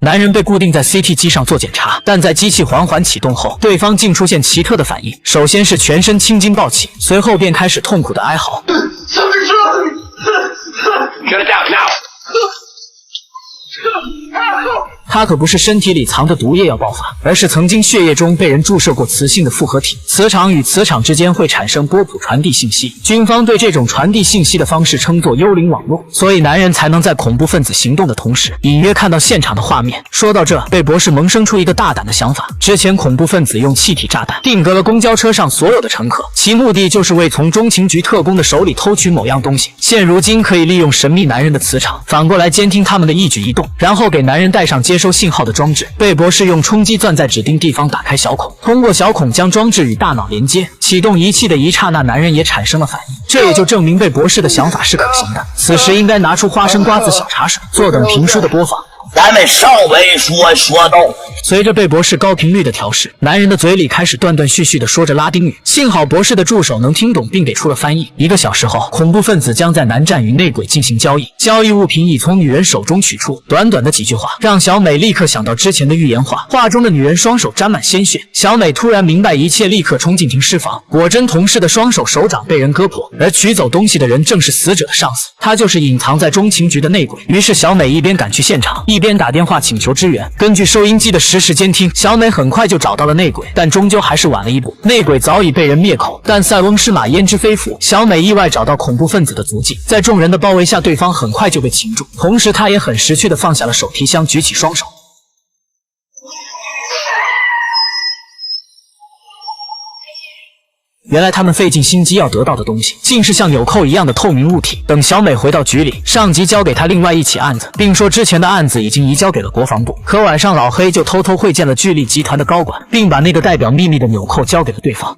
男人被固定在 CT 机上做检查，但在机器缓缓启动后，对方竟出现奇特的反应。首先是全身青筋暴起，随后便开始痛苦的哀嚎。他可不是身体里藏着毒液要爆发，而是曾经血液中被人注射过磁性的复合体。磁场与磁场之间会产生波谱传递信息，军方对这种传递信息的方式称作幽灵网络，所以男人才能在恐怖分子行动的同时，隐约看到现场的画面。说到这，贝博士萌生出一个大胆的想法：之前恐怖分子用气体炸弹定格了公交车上所有的乘客，其目的就是为从中情局特工的手里偷取某样东西。现如今可以利用神秘男人的磁场，反过来监听他们的一举一动，然后给男人带上接收信号的装置。贝博士用冲击钻在指定地方打开小孔，通过小孔将装置与大脑连接，启动仪器的一刹那，男人也产生了反应，这也就证明贝博士的想法是可行的。此时应该拿出花生瓜子小茶水，坐等评书的播放。咱们稍微说道。随着贝博士高频率的调试，男人的嘴里开始断断续续地说着拉丁语，幸好博士的助手能听懂并给出了翻译。1个小时后，恐怖分子将在南站与内鬼进行交易，交易物品已从女人手中取出。短短的几句话让小美立刻想到之前的预言话，画中的女人双手沾满鲜血。小美突然明白一切，立刻冲进停尸房，果真同事的双手手掌被人割破，而取走东西的人正是死者的上司，他就是隐藏在中情局的内鬼。于是小美一边赶去现场，一边打电话请求支援。根据收音机的实时监听，小美很快就找到了内鬼，但终究还是晚了一步。内鬼早已被人灭口，但塞翁失马焉知非福，小美意外找到恐怖分子的足迹，在众人的包围下，对方很快就被擒住，同时她也很识趣地放下了手提箱，举起双手。原来他们费尽心机要得到的东西，竟是像纽扣一样的透明物体。等小美回到局里，上级交给她另外一起案子，并说之前的案子已经移交给了国防部。可晚上老黑就偷偷会见了巨力集团的高管，并把那个代表秘密的纽扣交给了对方。